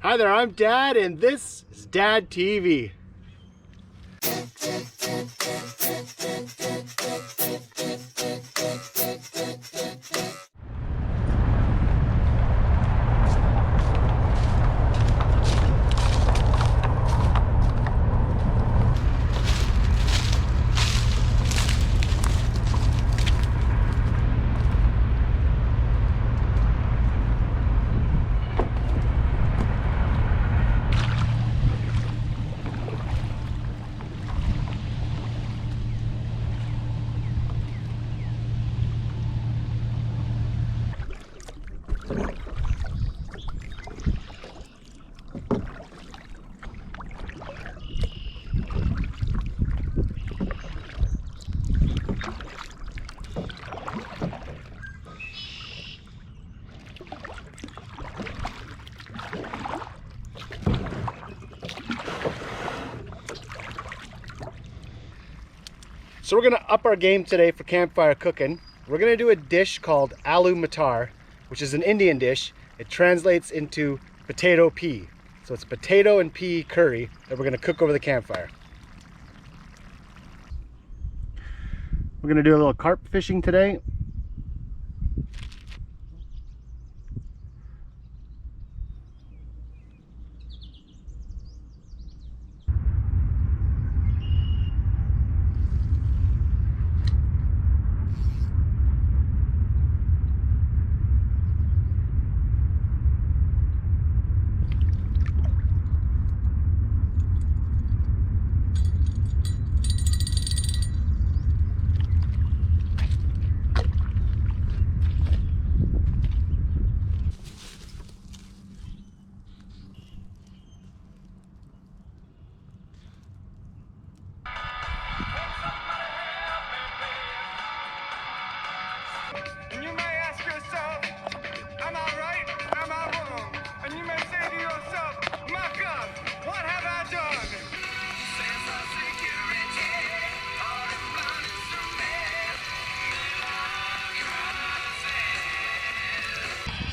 Hi there, I'm Dad, and this is Dad TV. So we're gonna up our game today for campfire cooking. We're gonna do a dish called aloo matar, which is an Indian dish. It translates into potato pea. So it's potato and pea curry that we're gonna cook over the campfire. We're gonna do a little carp fishing today. And you may ask yourself, am I right? Am I wrong? And you may say to yourself, my God, what have I done? Sense of security, all is blindness to me.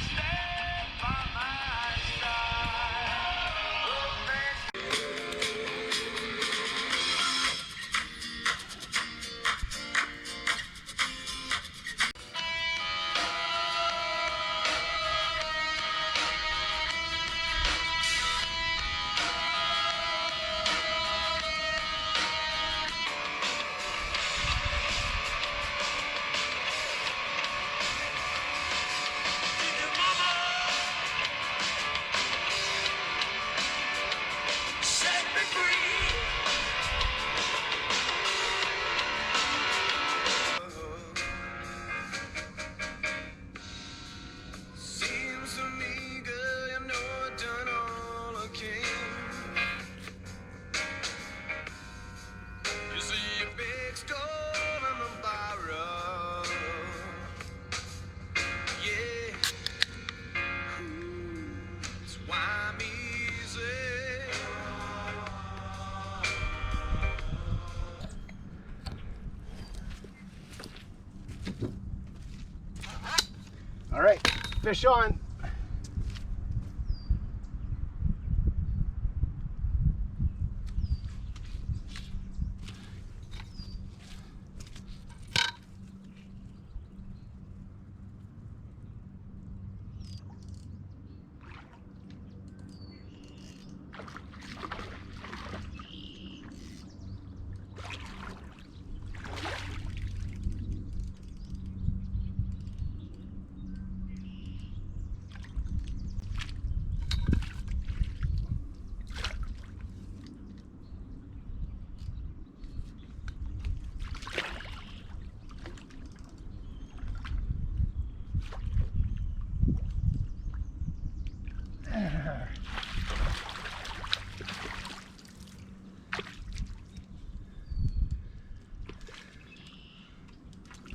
Stand by my side. Oh, thanks. Set me free. Seems to me, girl, you know I've done all I can. You see a big storm in the barrel. Yeah. It's why I'm easy. All right, fish on.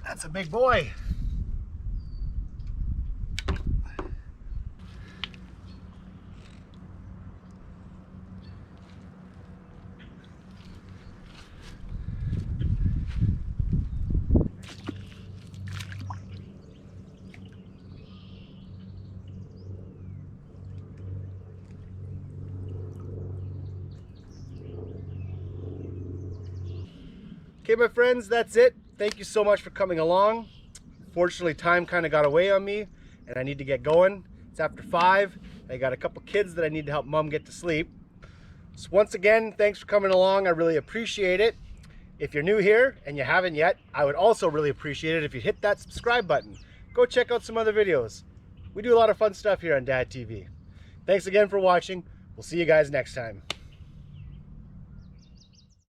That's a big boy. Okay, my friends, that's it. Thank you so much for coming along. Fortunately, time kind of got away on me, and I need to get going. It's after 5. I got a couple kids that I need to help mom get to sleep. So once again, thanks for coming along. I really appreciate it. If you're new here and you haven't yet, I would also really appreciate it if you hit that subscribe button. Go check out some other videos. We do a lot of fun stuff here on Dad TV. Thanks again for watching. We'll see you guys next time.